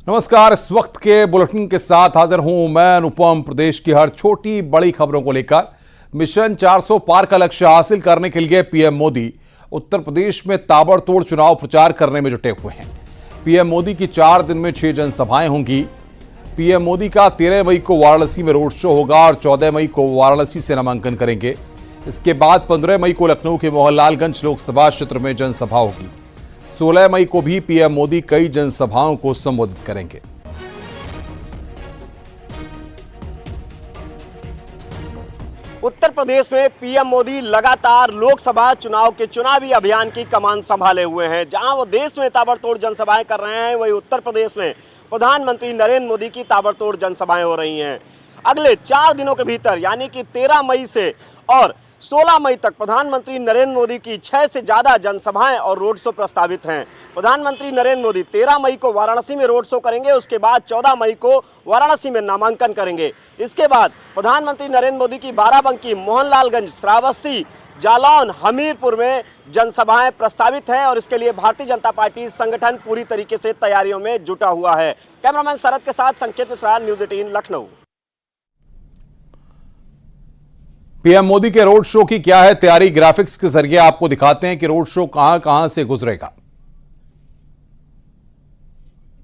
नमस्कार। इस वक्त के बुलेटिन के साथ हाजिर हूं मैं अनुपम। प्रदेश की हर छोटी बड़ी खबरों को लेकर मिशन 400 पार का लक्ष्य हासिल करने के लिए पीएम मोदी उत्तर प्रदेश में ताबड़तोड़ चुनाव प्रचार करने में जुटे हुए हैं। पीएम मोदी की 4 दिन में 6 जनसभाएं होंगी। पीएम मोदी का 13 मई को वाराणसी में रोड शो होगा और 14 मई को वाराणसी से नामांकन करेंगे। इसके बाद 15 मई को लखनऊ के मोहनलालगंज लोकसभा क्षेत्र में जनसभा होगी। 16 मई को भी पीएम मोदी कई जनसभाओं को संबोधित करेंगे। उत्तर प्रदेश में पीएम मोदी लगातार लोकसभा चुनाव के चुनावी अभियान की कमान संभाले हुए हैं। जहां वो देश में ताबड़तोड़ जनसभाएं कर रहे हैं, वहीं उत्तर प्रदेश में प्रधानमंत्री नरेंद्र मोदी की ताबड़तोड़ जनसभाएं हो रही हैं। अगले 4 दिनों के भीतर यानी कि 13 मई से और 16 मई तक प्रधानमंत्री नरेंद्र मोदी की 6 से ज़्यादा जनसभाएं और रोड शो प्रस्तावित हैं। प्रधानमंत्री नरेंद्र मोदी 13 मई को वाराणसी में रोड शो करेंगे। उसके बाद 14 मई को वाराणसी में नामांकन करेंगे। इसके बाद प्रधानमंत्री नरेंद्र मोदी की बाराबंकी, मोहनलालगंज, श्रावस्ती, जालौन, हमीरपुर में जनसभाएं प्रस्तावित हैं और इसके लिए भारतीय जनता पार्टी संगठन पूरी तरीके से तैयारियों में जुटा हुआ है। कैमरामैन शरद के साथ संकेत मिश्रा, न्यूज़ 18 लखनऊ। पीएम मोदी के रोड शो की क्या है तैयारी, ग्राफिक्स के जरिए आपको दिखाते हैं कि रोड शो कहां से गुजरेगा।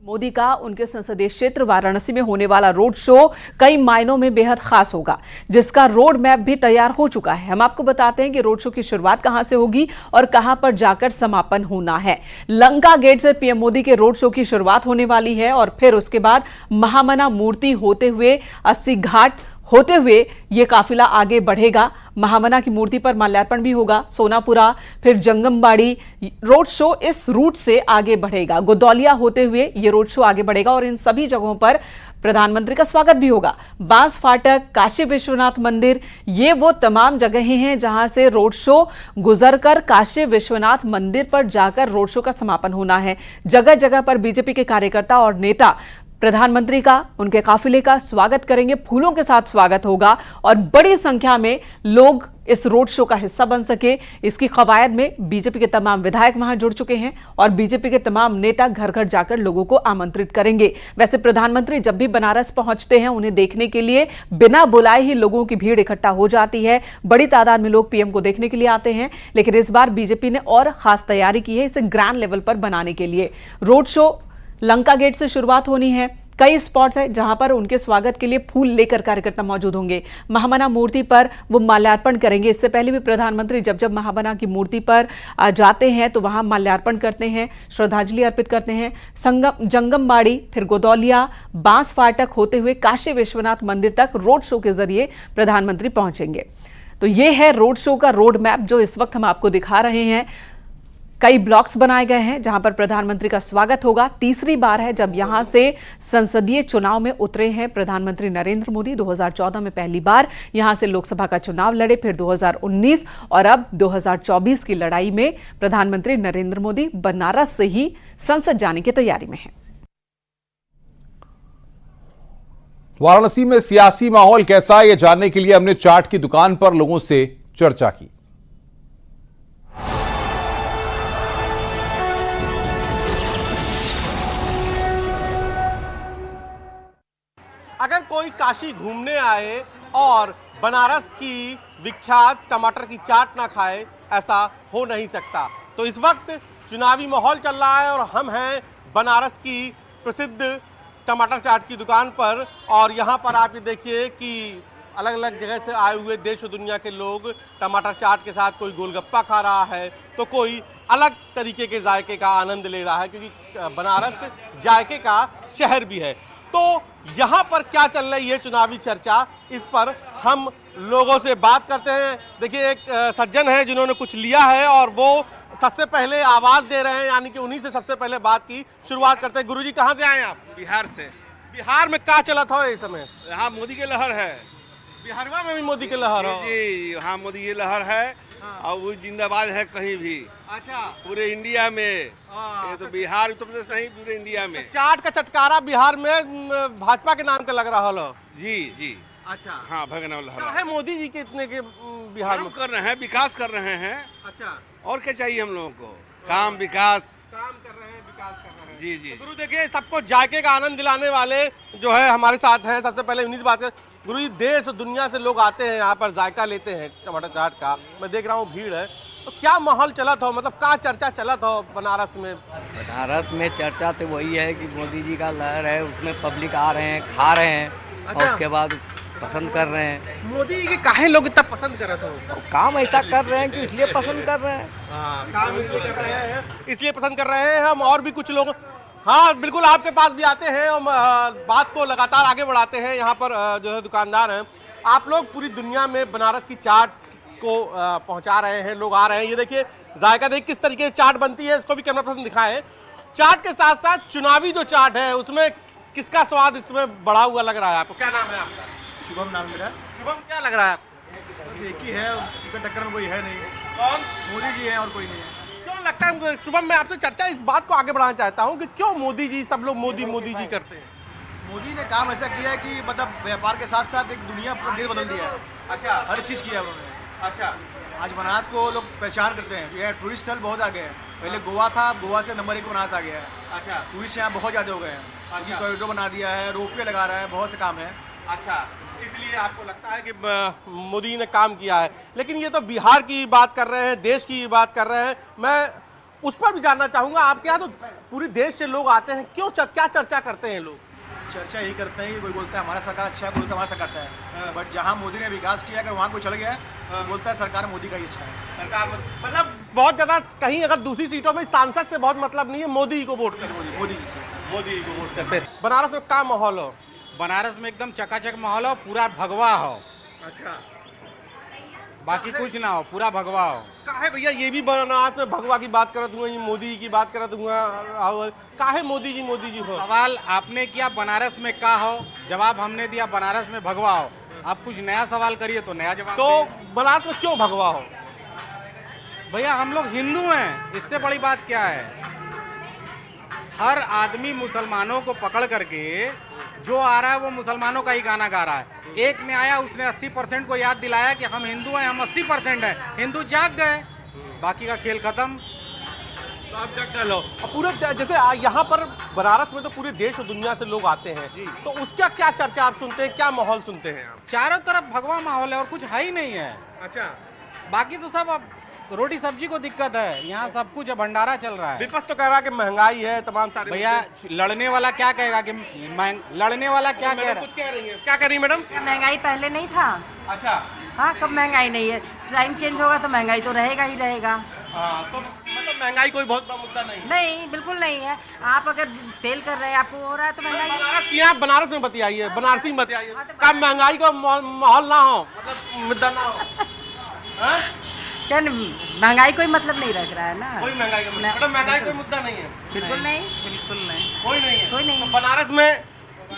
मोदी का उनके संसदीय क्षेत्र वाराणसी में होने वाला रोड शो कई मायनों में बेहद खास होगा, जिसका रोड मैप भी तैयार हो चुका है। हम आपको बताते हैं कि रोड शो की शुरुआत कहां से होगी और कहां पर जाकर समापन होना है। लंका गेट से पीएम मोदी के रोड शो की शुरुआत होने वाली है और फिर उसके बाद महामना मूर्ति होते हुए 80 घाट होते हुए ये काफिला आगे बढ़ेगा। महामना की मूर्ति पर माल्यार्पण भी होगा। सोनापुरा, फिर जंगमबाड़ी रोड शो इस रूट से आगे बढ़ेगा। गोदौलिया होते हुए ये रोड शो आगे बढ़ेगा और इन सभी जगहों पर प्रधानमंत्री का स्वागत भी होगा। बांस फाटक, काशी विश्वनाथ मंदिर, ये वो तमाम जगहें हैं जहां से रोड शो गुजरकर काशी विश्वनाथ मंदिर पर जाकर रोड शो का समापन होना है। जगह जगह पर बीजेपी के कार्यकर्ता और नेता प्रधानमंत्री का, उनके काफिले का स्वागत करेंगे। फूलों के साथ स्वागत होगा और बड़ी संख्या में लोग इस रोड शो का हिस्सा बन सके, इसकी कवायद में बीजेपी के तमाम विधायक वहां जुड़ चुके हैं और बीजेपी के तमाम नेता घर घर जाकर लोगों को आमंत्रित करेंगे। वैसे प्रधानमंत्री जब भी बनारस पहुंचते हैं, उन्हें देखने के लिए बिना बुलाए ही लोगों की भीड़ इकट्ठा हो जाती है। बड़ी तादाद में लोग पीएम को देखने के लिए आते हैं, लेकिन इस बार बीजेपी ने और खास तैयारी की है इसे ग्रैंड लेवल पर बनाने के लिए। रोड शो लंका गेट से शुरुआत होनी है। कई स्पॉट्स हैं जहां पर उनके स्वागत के लिए फूल लेकर कार्यकर्ता मौजूद होंगे। महामना मूर्ति पर वो माल्यार्पण करेंगे। इससे पहले भी प्रधानमंत्री जब जब महामना की मूर्ति पर जाते हैं तो वहां माल्यार्पण करते हैं, श्रद्धांजलि अर्पित करते हैं। जंगमबाड़ी, फिर गोदौलिया, बांस फाटक होते हुए काशी विश्वनाथ मंदिर तक रोड शो के जरिए प्रधानमंत्री पहुंचेंगे। तो ये है रोड शो का रोड मैप जो इस वक्त हम आपको दिखा रहे हैं। कई ब्लॉक्स बनाए गए हैं जहां पर प्रधानमंत्री का स्वागत होगा। तीसरी बार है जब यहां से संसदीय चुनाव में उतरे हैं प्रधानमंत्री नरेंद्र मोदी। 2014 में पहली बार यहां से लोकसभा का चुनाव लड़े, फिर 2019 और अब 2024 की लड़ाई में प्रधानमंत्री नरेंद्र मोदी बनारस से ही संसद जाने की तैयारी में हैं। वाराणसी में सियासी माहौल कैसा है, ये जानने के लिए हमने चाट की दुकान पर लोगों से चर्चा की। अगर कोई काशी घूमने आए और बनारस की विख्यात टमाटर की चाट ना खाए, ऐसा हो नहीं सकता। तो इस वक्त चुनावी माहौल चल रहा है और हम हैं बनारस की प्रसिद्ध टमाटर चाट की दुकान पर और यहाँ पर आप ये देखिए कि अलग अलग जगह से आए हुए देश और दुनिया के लोग टमाटर चाट के साथ कोई गोलगप्पा खा रहा है तो कोई अलग तरीके के जायके का आनंद ले रहा है, क्योंकि बनारस जायके का शहर भी है। तो यहाँ पर क्या चल रही है चुनावी चर्चा, इस पर हम लोगों से बात करते हैं। देखिए एक सज्जन है जिन्होंने कुछ लिया है और वो सबसे पहले आवाज दे रहे हैं, यानी कि उन्हीं से सबसे पहले बात की शुरुआत करते हैं। गुरुजी कहाँ से आए आप? बिहार से। बिहार में क्या चला था इस समय? यहाँ मोदी के लहर है। बिहारवा में भी मोदी के लहर है जी, यहाँ मोदी की लहर है। हाँ। और वो जिंदाबाद है कहीं भी, अच्छा, पूरे इंडिया में। ये तो बिहार उत्तर प्रदेश नहीं, पूरे इंडिया में। चाट का चटकारा बिहार में भाजपा के नाम के लग रहा है। जी जी, अच्छा, हाँ, भगना लहर है मोदी जी के इतने के बिहार में कर रहे हैं, विकास कर रहे हैं। अच्छा, और क्या चाहिए हम लोगों को? काम, विकास। काम कर रहे हैं, विकास कर रहे हैं। हैं। जी, जी। तो गुरु देखिए, सबको जायके का आनंद दिलाने वाले जो है हमारे साथ हैं। सबसे पहले उन्हीं से बात करें। गुरु जी, देश और दुनिया से लोग आते हैं यहाँ पर, जायका लेते हैं टमाटर चाट का। मैं देख रहा हूँ भीड़ है, तो क्या माहौल चला था, मतलब क्या चर्चा चला था बनारस में? बनारस में चर्चा तो वही है कि मोदी जी का लहर है, उसमें पब्लिक आ रहे हैं, खा रहे हैं और अच्छा। उसके बाद पसंद कर रहे हैं। मोदी जी के काहे लोग इतना पसंद कर रहे थे? और काम ऐसा कर रहे हैं कि इसलिए पसंद कर रहे हैं। काम इसलिए कर रहे हैं, इसलिए पसंद कर रहे हैं हम। और भी कुछ लोग, हाँ बिल्कुल, आपके पास भी आते हैं और बात को लगातार आगे बढ़ाते हैं। यहाँ पर जो है दुकानदार हैं। आप लोग पूरी दुनिया में बनारस की चाट को पहुंचा रहे हैं, लोग आ रहे हैं। ये देखिए जायका, देख किस तरीके से चाट बनती है, इसको भी कैमरा पर्सन दिखाएं। चाट के साथ साथ चुनावी जो चाट है उसमें किसका स्वाद इसमें बढ़ा हुआ लग रहा है आपको? क्या नाम है आपका? शुभम नाम मेरा। शुभम, क्या लग रहा है आपको? बस एक ही है, उनका टक्कर में कोई है नहीं। कौन? मोदी जी हैं और कोई नहीं है। क्यों लगता है शुभम? मैं आपसे चर्चा इस बात को आगे बढ़ाना चाहता हूँ कि क्यों मोदी जी, सब लोग मोदी मोदी जी करते हैं? मोदी ने काम ऐसा किया है कि मतलब व्यापार के साथ साथ एक दुनिया पूरा देश बदल दिया है। अच्छा हर चीज़ किया है उन्होंने। अच्छा। आज बनारस को लोग पहचान करते हैं। यह टूरिस्ट स्थल बहुत आ गए हैं। पहले गोवा था, गोवा से नंबर 1 बनारस आ गया है। अच्छा। टूरिस्ट यहाँ बहुत ज़्यादा हो गए हैं। क्योंकि कॉरिडोर बना दिया है, रोपवे लगा रहा है, बहुत से काम है। अच्छा, इसलिए आपको लगता है कि मोदी ने काम किया है। लेकिन ये तो बिहार की बात कर रहे हैं, देश की बात कर रहे हैं। मैं उस पर भी जानना चाहूँगा, आपके यहाँ तो पूरे देश से लोग आते हैं, क्यों क्या चर्चा करते हैं लोग? चर्चा यही करते हैं कि कोई बोलता है हमारा सरकार अच्छा है, कोई बोलता है हमारा सरकार अच्छा है। बट जहाँ मोदी ने विकास किया, अगर वहाँ कोई चल गया तो बोलता है सरकार मोदी का ही अच्छा है। सरकार मतलब बहुत ज्यादा, कहीं अगर दूसरी सीटों में सांसद से बहुत मतलब नहीं है, मोदी को वोट करते हैं। मोदी जी से। मोदी को वोट करते हैं। बनारस में क्या माहौल हो? बनारस में एकदम चकाचक माहौल हो, पूरा भगवा हो। अच्छा, बाकी कुछ ना हो, पूरा भगवा हो। काहे भैया ये भी बनारस में भगवा की बात करत हुआ, ये मोदी जी की बात करत हुआ, काहे मोदी जी हो? सवाल आपने किया बनारस में का हो, जवाब हमने दिया बनारस में भगवा हो। आप कुछ नया सवाल करिए तो नया जवाब तो दें। बनारस में क्यों भगवा हो? भैया हम लोग हिंदू हैं, इससे बड़ी बात क्या है। हर आदमी मुसलमानों को पकड़ करके जो आ रहा है वो मुसलमानों का ही गाना गा रहा है। एक ने आया, उसने 80% को याद दिलाया कि हम हिंदू हैं, हम 80% हैं। हिंदू जाग गए, बाकी का खेल खत्म। तो आप क्या कर लो? और पूरे जैसे यहाँ पर बनारस में तो पूरे देश और दुनिया से लोग आते हैं, तो उसका क्या चर्चा आप सुनते हैं, क्या माहौल सुनते हैं आप? चारों तरफ भगवा माहौल है और कुछ है ही नहीं है। अच्छा, बाकी तो सब अब रोटी सब्जी को दिक्कत है, यहाँ सब कुछ है, भंडारा चल रहा है। विपक्ष तो कह रहा है कि महंगाई है, तमाम सारे भैया लड़ने वाला क्या कहेगा कि लड़ने वाला क्या कह मैडम रहा कुछ कह रही है, क्या कह रही है मैडम? महंगाई पहले नहीं था। अच्छा, हाँ, कब महंगाई नहीं है। टाइम चेंज होगा तो महंगाई तो रहेगा ही रहेगा। हाँ, तो मतलब महंगाई कोई बहुत बड़ा मुद्दा नहीं है। नहीं, बिल्कुल नहीं है। आप अगर सेल कर रहे हैं, आपको हो रहा है तो महंगाई। बनारस की, आप बनारस में बताइए, बनारसी में बताइए, कब महंगाई का माहौल ना हो, मतलब मुद्दा ना हो। हाँ? क्या महंगाई कोई मतलब नहीं रख रहा है ना। कोई महंगाई का मुद्दा, मैडम महंगाई कोई मुद्दा नहीं है, बिल्कुल नहीं, बिल्कुल नहीं, कोई नहीं है। कोई नहीं। तो बनारस में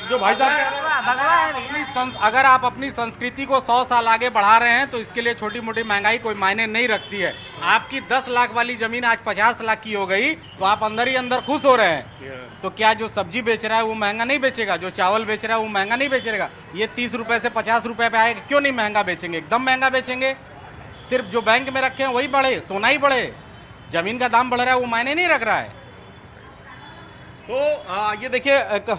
जो भाई साहब कह रहे हैं, भगवा है भैया। अगर आप अपनी संस्कृति को 100 साल आगे बढ़ा रहे हैं तो इसके लिए छोटी मोटी महंगाई कोई मायने नहीं रखती है। आपकी 10 लाख वाली जमीन आज 50 लाख की हो गई तो आप अंदर ही अंदर खुश हो रहे हैं। तो क्या जो सब्जी बेच रहा है वो महंगा नहीं बेचेगा, जो चावल बेच रहा है वो महंगा नहीं बेचेगा? ये 30 रुपए से 50 रुपए पे आएगा, क्यों नहीं महंगा बेचेंगे? एकदम महंगा बेचेंगे। सिर्फ जो बैंक में रखे हैं वही बढ़े, सोना ही बढ़े, जमीन का दाम बढ़ रहा है वो मायने नहीं रख रहा है। तो ये देखिए एक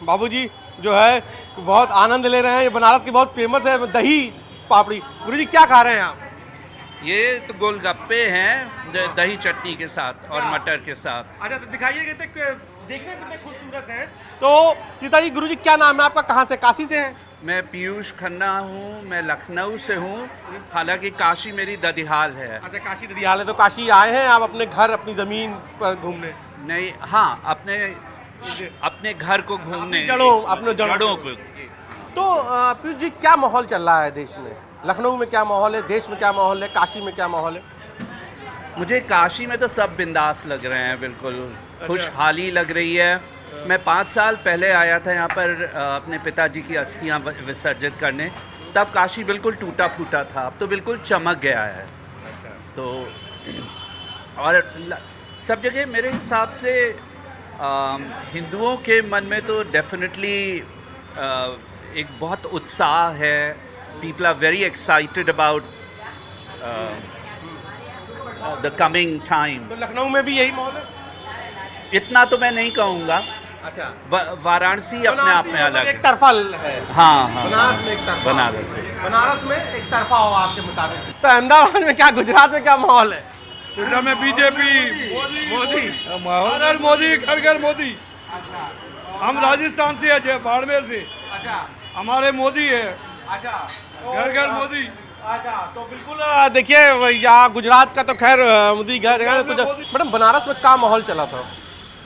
बाबूजी जो है बहुत आनंद ले रहे हैं। ये बनारस की बहुत फेमस है दही पापड़ी। गुरुजी क्या खा रहे हैं आप? ये तो गोलगप्पे हैं दही चटनी के साथ और मटर के साथ। अच्छा, तो दिखाइए, देखने में कितने खूबसूरत हैं। तो पिताजी, गुरुजी क्या नाम है आपका, कहाँ से? काशी से हैं? मैं पीयूष खन्ना हूँ, मैं लखनऊ से हूँ, हालांकि काशी मेरी ददिहाल है। अच्छा, काशी ददियाल है। तो काशी आए हैं आप अपने घर, अपनी जमीन पर घूमने? नहीं, हाँ, अपने घर को घूमने, अपने जड़ों को। तो पीयूष जी, क्या माहौल चल रहा है देश में? लखनऊ में क्या माहौल है, देश में क्या माहौल है, काशी में क्या माहौल है? मुझे काशी में तो सब बिंदास लग रहे हैं, बिल्कुल खुशहाली लग रही है। मैं 5 साल पहले आया था यहाँ पर अपने पिताजी की अस्थियाँ विसर्जित करने, तब काशी बिल्कुल टूटा फूटा था, अब तो बिल्कुल चमक गया है। तो और सब जगह मेरे हिसाब से हिंदुओं के मन में तो डेफिनेटली एक बहुत उत्साह है। People are very excited about the coming time. तो लखनऊ में भी यही माहौल है? इतना तो मैं नहीं कहूँगा। अच्छा, वाराणसी अपने आप में अलग एक है। तरफा है। हाँ हाँ, बनारस में एक तरफा। बनारस है। बनारस में एक तरफा हो आपके मुताबिक। तो अहमदाबाद में क्या, गुजरात में क्या माहौल है? गुजरात में बीजेपी मोदी। हर मोदी, घर घर मोदी। हम राजस्थान से है, बाड़मेर से। अच्छा, हमारे मोदी है, अच्छा, घर घर मोदी। अच्छा, तो बिल्कुल देखिए यहाँ गुजरात का तो खैर मोदी घर जगह कुछ। मैडम, बनारस में क्या माहौल चला था?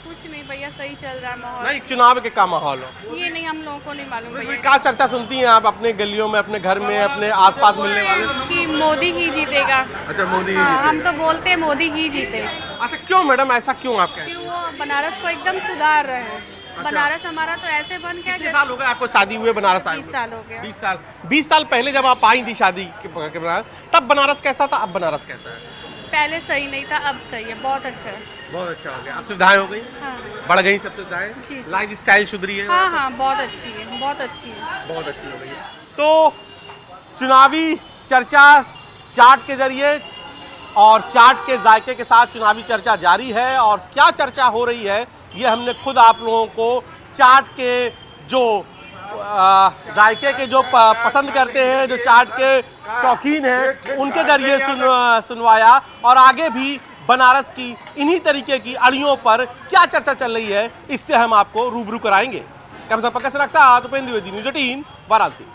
कुछ नहीं भैया, सही चल रहा है माहौल। नहीं, चुनाव के क्या माहौल हो? ये नहीं, हम लोगों को नहीं मालूम भैया क्या चर्चा सुनती हैं आप अपने गलियों में, अपने घर में, अपने आसपास मिलने वाले? कि मोदी ही जीतेगा। अच्छा, मोदी। हाँ, हम तो बोलते हैं मोदी ही जीते। अच्छा, क्यों मैडम, ऐसा क्यों आप कहते हैं? कि वो बनारस को एकदम सुधार रहे हैं। बनारस हमारा तो ऐसे बन गया कितने साल हो गए आपको शादी हुए बनारस आए? 20 साल हो गया। 20 साल। 20 साल पहले जब आप आई थी शादी के बनारस, तब बनारस कैसा था, अब बनारस कैसा है? पहले सही नहीं था, अब सही है, बहुत अच्छा है। बहुत अच्छा हो गया। अब सुविधाएं हो गई, हाँ बढ़ गई सब सुविधाएं, जी, जी। लाइफ स्टाइल सुधरी है। हाँ हाँ, बहुत अच्छी है, बहुत अच्छी है। बहुत अच्छी हो गई है। तो चुनावी चर्चा चाट के जरिए और चाट के जायके के साथ चुनावी चर्चा जारी है। और क्या चर्चा हो रही है ये हमने खुद आप लोगों को चाट के जो जायके के जो पसंद करते हैं, जो चाट के शौकीन हैं, उनके जरिए सुनवाया। और आगे भी बनारस की इन्हीं तरीके की अड़ियों पर क्या चर्चा चल रही है, इससे हम आपको रूबरू कराएंगे। कैमरा पर्सन के साथ उपेंद्र द्विवेदी, न्यूज़ 18 वाराणसी।